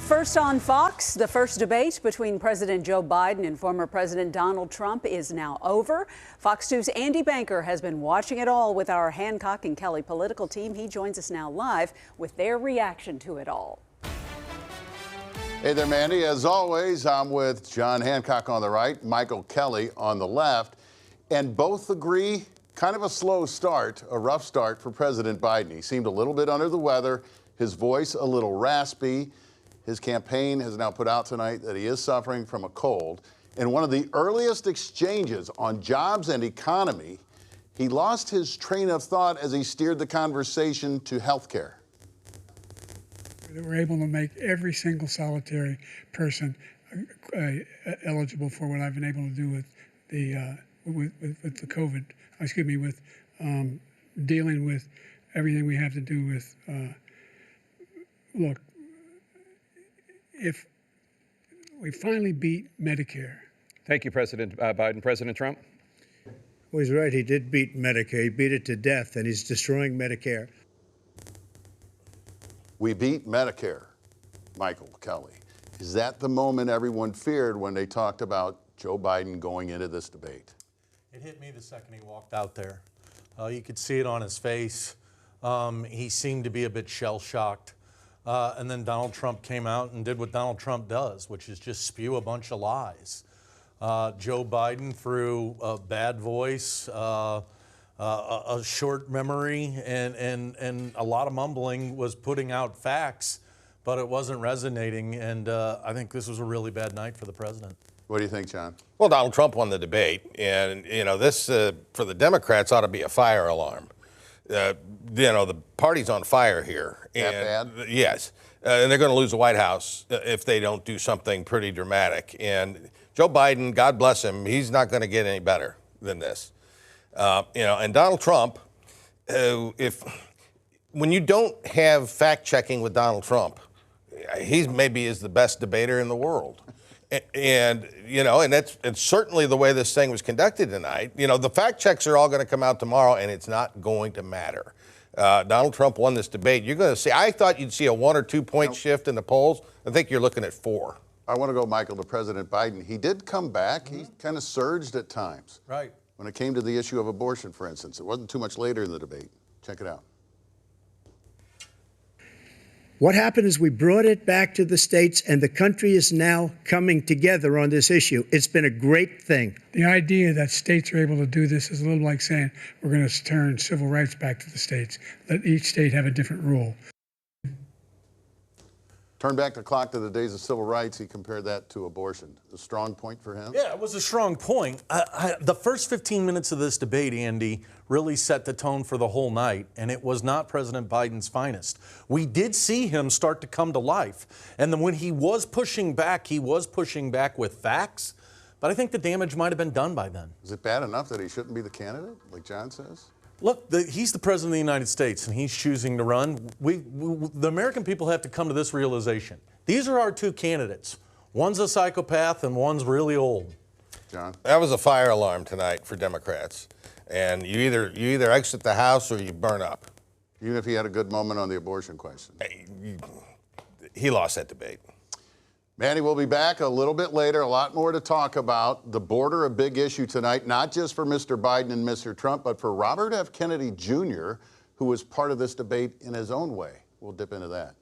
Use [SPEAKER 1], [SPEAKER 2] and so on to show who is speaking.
[SPEAKER 1] First on Fox, the first debate between President Joe Biden and former President Donald Trump is now over. Fox News' Andy Banker has been watching it all with our Hancock and Kelly political team. He joins us now live with their reaction to it all.
[SPEAKER 2] Hey there, Mandy. As always, I'm with John Hancock on the right, Michael Kelly on the left, and both agree kind of a slow start, a rough start for President Biden. He seemed a little bit under the weather, his voice a little raspy. His campaign has now put out tonight that he is suffering from a cold. In one of the earliest exchanges on jobs and economy, he lost his train of thought as he steered the conversation to health care.
[SPEAKER 3] We're able to make every single solitary person eligible for what I've been able to do with the COVID, with dealing with everything we have to do with, look, if we finally beat Medicare.
[SPEAKER 4] Thank you, President Biden. President Trump?
[SPEAKER 5] Well, he's right. He did beat Medicare. He beat it to death, and he's destroying Medicare.
[SPEAKER 2] We beat Medicare, Michael Kelly. Is that the moment everyone feared when they talked about Joe Biden going into this debate?
[SPEAKER 6] It hit me the second he walked out there. You could see it on his face. He seemed to be a bit shell-shocked. And then Donald Trump came out and did what Donald Trump does, which is just spew a bunch of lies. Joe Biden, through a bad voice, a short memory, and a lot of mumbling, was putting out facts, but it wasn't resonating. And I think this was a really bad night for the president.
[SPEAKER 2] What do you think, John?
[SPEAKER 7] Well, Donald Trump won the debate, and this for the Democrats ought to be a fire alarm. The party's on fire here.
[SPEAKER 2] That bad?
[SPEAKER 7] Yes. And they're going to lose the White House if they don't do something pretty dramatic. And Joe Biden, God bless him, he's not going to get any better than this. And Donald Trump, when you don't have fact checking with Donald Trump, he maybe is the best debater in the world. And that's certainly the way this thing was conducted tonight. The fact checks are all going to come out tomorrow, and it's not going to matter. Donald Trump won this debate. You're going to see, I thought you'd see a 1 or 2 point shift in the polls. I think you're looking at 4.
[SPEAKER 2] I want to go, Michael, to President Biden. He did come back. He kind of surged at times.
[SPEAKER 6] Right.
[SPEAKER 2] When it came to the issue of abortion, for instance. It wasn't too much later in the debate. Check it out.
[SPEAKER 5] What happened is we brought it back to the states, and the country is now coming together on this issue. It's been a great thing.
[SPEAKER 3] The idea that states are able to do this is a little like saying we're going to turn civil rights back to the states. Let each state have a different rule.
[SPEAKER 2] Turn back the clock to the days of civil rights. He compared that to abortion. A strong point for him?
[SPEAKER 6] Yeah, it was a strong point. The first 15 minutes of this debate, Andy, really set the tone for the whole night, and it was not President Biden's finest. We did see him start to come to life, and then when he was pushing back with facts, but I think the damage might have been done by then.
[SPEAKER 2] Is it bad enough that he shouldn't be the candidate, like John says?
[SPEAKER 6] Look, he's the president of the United States, and he's choosing to run. The American people have to come to this realization. These are our 2 candidates. One's a psychopath, and one's really old.
[SPEAKER 2] John?
[SPEAKER 7] That was a fire alarm tonight for Democrats. And you either exit the House or you burn up.
[SPEAKER 2] Even if he had a good moment on the abortion question.
[SPEAKER 7] He lost that debate.
[SPEAKER 2] Manny, we'll be back a little bit later. A lot more to talk about. The border, a big issue tonight, not just for Mr. Biden and Mr. Trump, but for Robert F. Kennedy Jr., who was part of this debate in his own way. We'll dip into that.